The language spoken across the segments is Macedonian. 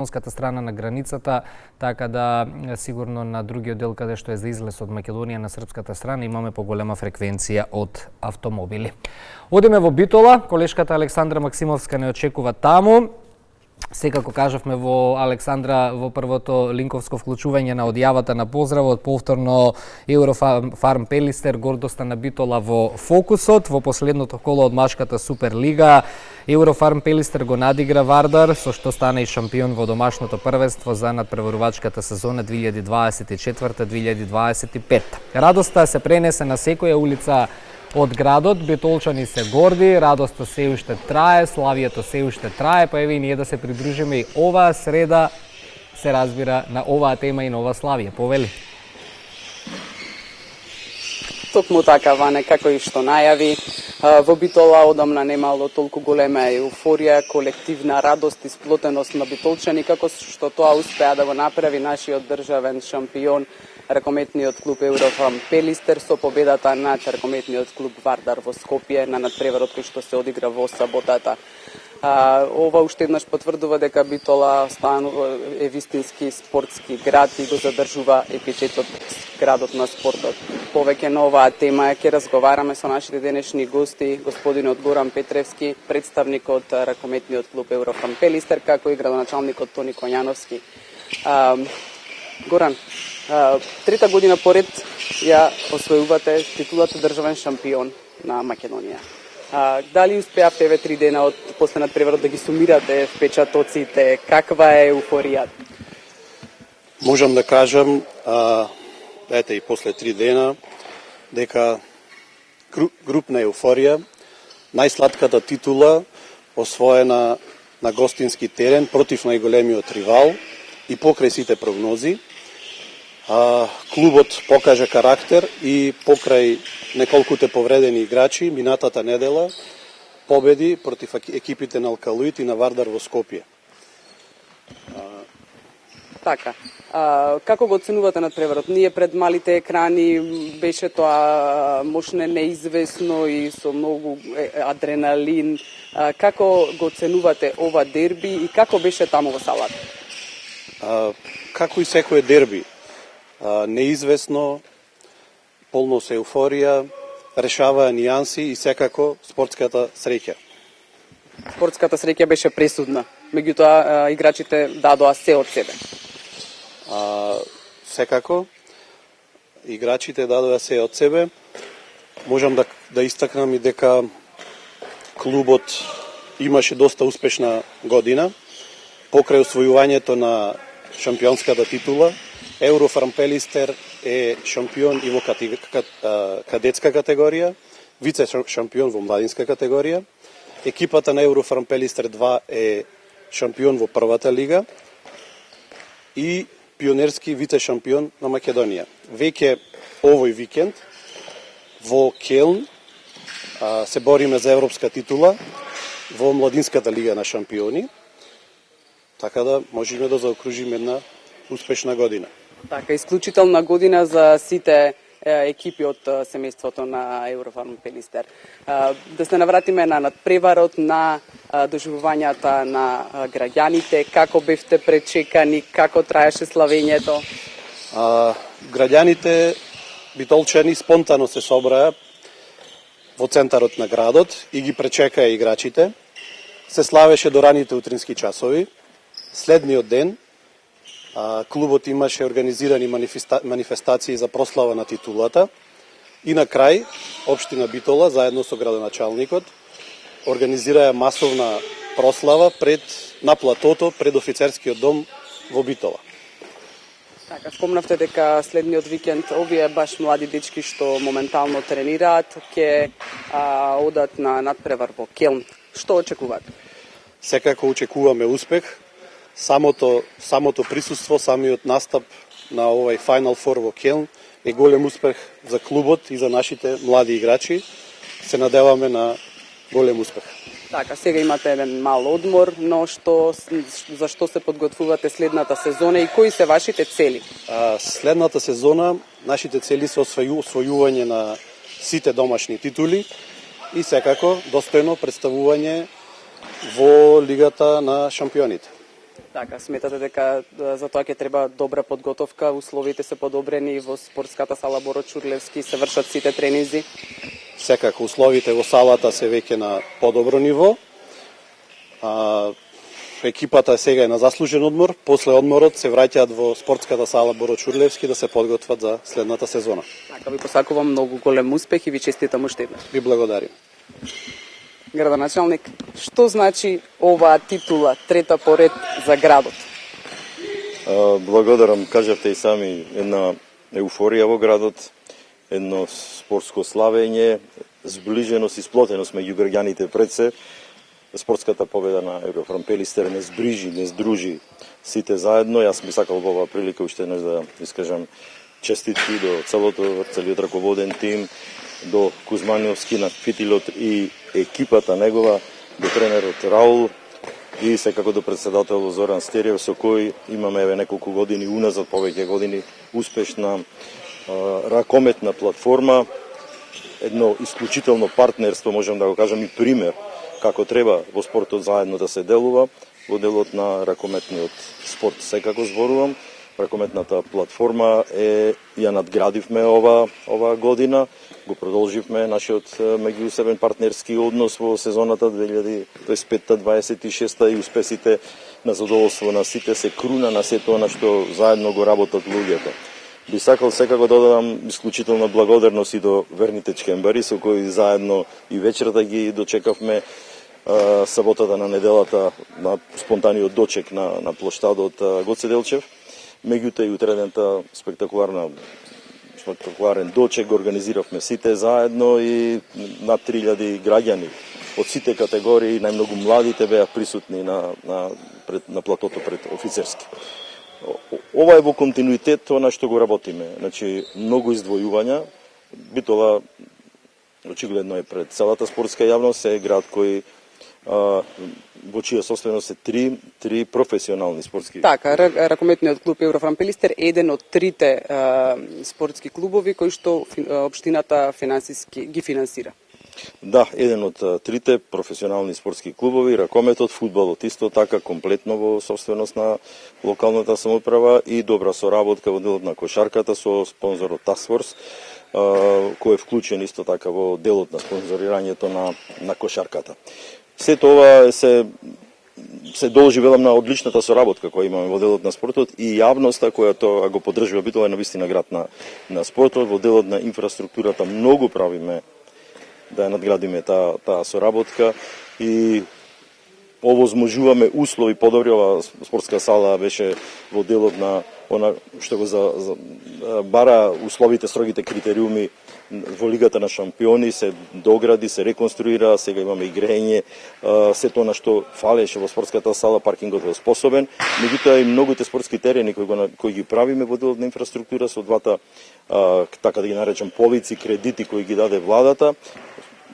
македонската страна на границата, така да сигурно на другиот дел каде што е за излез од Македонија на српската страна имаме поголема фреквенција од автомобили. Одиме во Битола, колешката Александра Максимовска не очекува таму. Секако кажавме во Александра во првото линковско вклучување на одјавата на поздравот, повторно Еврофарм Пелистер, гордоста на Битола во фокусот. Во последното коло од машката Суперлига, Еврофарм Пелистер го надигра Вардар, со што стана и шампион во домашното првенство за надпреварувачката сезона 2024-2025. Радоста се пренесе на секоја улица од градот, битолчани се горди, радоста се уште трае, славието се уште трае, па еве и ние да се придружиме и оваа среда, се разбира, на оваа тема и на ова славие. Повели? Токму така, Ване, како и што најави, во Битола одамна немало толку голема еуфорија, колективна радост и сплотеност на битолчани, како што тоа успеа да го направи нашиот државен шампион, ракометниот клуб Еврофарм Пелистер, со победата над ракометниот клуб Вардар во Скопје на надпреварот кој што се одигра во саботата. Ова уште еднаш потврдува дека Битола е вистински спортски град и го задржува епитетот градот на спортот. Повеќе на оваа тема ќе разговараме со нашите денешни гости, господинот Горан Петревски, представник од ракометниот клуб Еврофарм Пелистер, како и градоначалникот Тони Коњановски. Горан, трета година поред ја освојувате титулата државен шампион на Македонија. Дали успеавте еве 3 дена од после надпреварот да ги сумирате впечатоците? Каква е еуфоријата? Можам да кажам, ете и после 3 дена, дека групна еуфорија, најслатката титула освоена на гостински терен против најголемиот ривал и покрај сите прогнози. Клубот покажа карактер и покрај неколкуте повредени играчи минатата недела победи против екипите на Алкалуит и на Вардар во Скопје. Така. Како го оценувате надпреварот? Ние пред малите екрани беше тоа мошне неизвестно и со многу адреналин. Како го оценувате ова дерби и како беше таму во салата? Како и секое дерби, неизвестно, полно се еуфорија, решаваа нијанси и секако спортската среќа. Спортската среќа беше пресудна, меѓутоа играчите дадоа се од себе. Секако, играчите дадоа се од себе. Можам да истакнам и дека клубот имаше доста успешна година, покрај освојувањето на шампионската титула. Еврофарм Пелистер е шампион и во кадетска категорија, вице шампион во младинска категорија. Екипата на Еврофарм Пелистер 2 е шампион во првата лига и пионерски вице шампион на Македонија. Веќе овој викенд во Келн се бориме за европска титула во младинската лига на шампиони, така да можеме да заокружиме една успешна година. Така, исклучителна година за сите екипи од семејството на Еврофарм Пелистер. Да се навратиме на надпреварот, на доживувањата на граѓаните, како бевте пречекани, како траеше славењето? Граѓаните битолчани спонтано се собраа во центарот на градот и ги пречекаа играчите. Се славеше до раните утрински часови. Следниот ден клубот имаше организирани манифестации за прослава на титулата и на крај општина Битола заедно со градоначалникот организираа масовна прослава на платото пред офицерскиот дом во Битола. Така, спомнавте дека следниот викенд овие баш млади дечки што моментално тренираат ќе одат на надпревар во Келн. Што очекувате? Секако очекуваме успех. Самото присуство, самиот настап на овај Final Four во Келн е голем успех за клубот и за нашите млади играчи. Се надеваме на голем успех. Така, сега имате еден мал одмор, но за што се подготвувате следната сезона и кои се вашите цели? Следната сезона нашите цели се освојување на сите домашни титули и секако достојно представување во Лигата на шампионите. Така, сметате дека за тоа ќе треба добра подготовка, условите се подобрени во спортската сала Боро Чурлевски, се вршат сите тренинзи? Секако условите во салата се веќе на подобро ниво. Екипата сега е на заслужен одмор, после одморот се враќаат во спортската сала Боро Чурлевски да се подготват за следната сезона. Така, ви посакувам многу голем успех и ви честитам уште еднаш. Ви благодарим. Градоначалник, што значи оваа титула, трета поред за градот? Благодарам, кажавте и сами, една еуфорија во градот, едно спортско славење, зближеност и сплотеност меѓу граѓаните пред се. Спортската победа на Еврофрам Пелистер не зближи, не здружи сите заедно. Јас би сакал во оваа прилика уште еднаш да искажам честитки до целиот раководен тим, до Кузмановски на фитилот и екипата негова, до тренерот Раул и секако до председател Зоран Стериев, со кој имаме неколку години уназад, повеќе години, успешна ракометна платформа, едно исклучително партнерство, можам да го кажам, и пример како треба во спортот заедно да се делува, во делот на ракометниот спорт. Секако зборувам, ракометната платформа ја надградивме ова година, го продолживме нашиот меѓусебен партнерски однос во сезоната 2025-26 и успесите на задоволство на сите се круна на сето она што заедно го работат луѓето. Би сакал секако да додам исклучителна благодарност и до верните чкембари со кои заедно и вечерта ги дочекавме, саботата на неделата на спонтаниот дочек на плоштадот Гоце Делчев. Меѓутоа и утредента спектакуларен дочек го организиравме сите заедно и над 3000 граѓани од сите категории, најмногу младите беа присутни на платото пред офицерски. Ова е во континуитет тоа на што го работиме. Значи, многу издвојувања. Битола очигледно е пред целата спортска јавност, е град кој во чија собственост се три професионални спортски. Така, ракометниот клуб Еврофрам Пелистер е еден од трите спортски клубови кои што општината финансиски ги финансира. Да, еден од трите професионални спортски клубови, ракометот, фудбалот исто така комплетно во собственост на локалната самоуправа и добра соработка во делот на кошарката со спонзорот Task Force, кој е вклучен исто така во делот на спонзорирањето на кошарката. Сето ова се должи, велам, на одличната соработка која имаме во делот на спортот и јавноста која тоа го поддржува. Битола е навистина град на спортот, во делот на инфраструктурата многу правиме да ја надградиме таа соработка и овозможуваме услови подобри. Ова спортска сала беше во делот на она што го бара условите, строгите критериуми во Лигата на шампиони, се догради, се реконструира, сега имаме и грејење, сето она што фалеше во спортската сала, паркингот е способен, меѓутоа и многуте спортски терени кои ги правиме во делот на инфраструктура со двата, така да ги наречам, повици, кредити кои ги даде владата,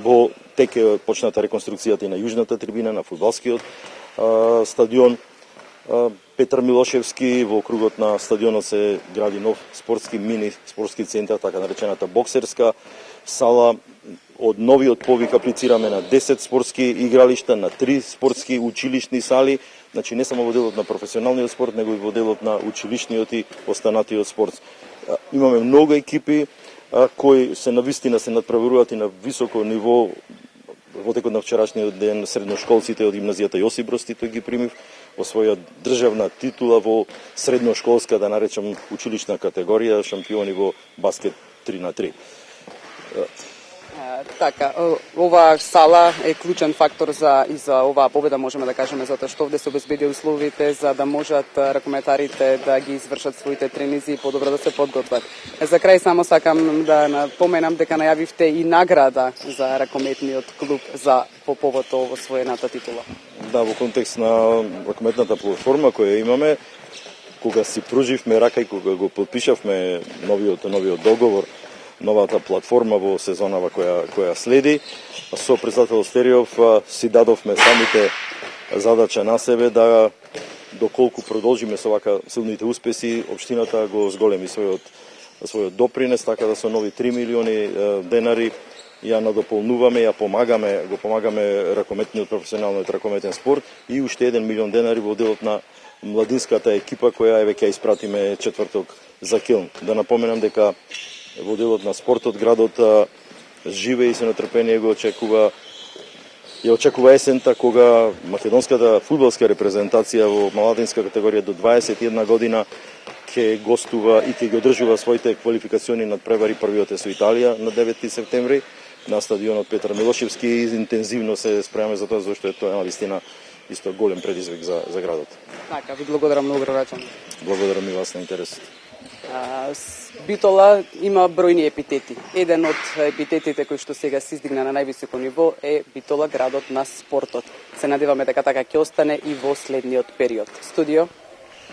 во тек е почната реконструкцијата и на јужната трибина, на фудбалскиот стадион Петар Милошевски, во округот на стадионот се гради нов мини спортски центар, така наречената боксерска сала. Од новиот повик аплицираме на 10 спортски игралишта, на 3 спортски училишни сали, значи не само во делот на професионалниот спорт, него и во делот на училишниот и останатиот спорт. Имаме многу екипи кои се навистина се надпреваруваат и на високо ниво. Во текот на вчерашниот ден средношколците од гимназијата Јосип Броз Тито ги примив во своја државна титула во средношколска, да наречам, училишна категорија, шампиони во баскет 3х3. Така, оваа сала е клучен фактор за оваа победа, можеме да кажеме, затоа што овде се обезбеди условите за да можат ракометарите да ги извршат своите тренинзи и подобро да се подготват. За крај само сакам да напоменам дека најавивте и награда за ракометниот клуб за по повод ово освоената титула. Да, во контекст на ракометната платформа која имаме, кога си пруживме рака и кога го подпишавме новиот договор, новата платформа во сезонава која следи, со председател Стериов си дадовме самите задача на себе да доколку продолжиме со вака силните успеси, општината го зголеми својот допринес, така да со нови 3 милиони денари ја надополнуваме, го помагаме ракометниот професионалниот ракометен спорт и уште 1 милион денари во делот на младинската екипа која еве ќе испратиме четврток за Келн. Да напоменам дека во делот на спортот градот живее и се нетрпение ја очекува есента кога македонската фудбалска репрезентација во младинска категорија до 21 година ќе гостува и ќе ги одржува своите квалификациони надпревари. Првиот е со Италија на 9 септември на стадионот Петар Милошевски и интензивно се спремаме за тоа, зашто е тоа навистина исто голем предизвик за градот. Така, ви благодарам многу, Рачан. Благодарам и вас на интересот. Битола има бројни епитети. Еден од епитетите кои што сега се издигна на највисоко ниво е Битола градот на спортот. Се надеваме дека така ќе остане и во следниот период. Студио.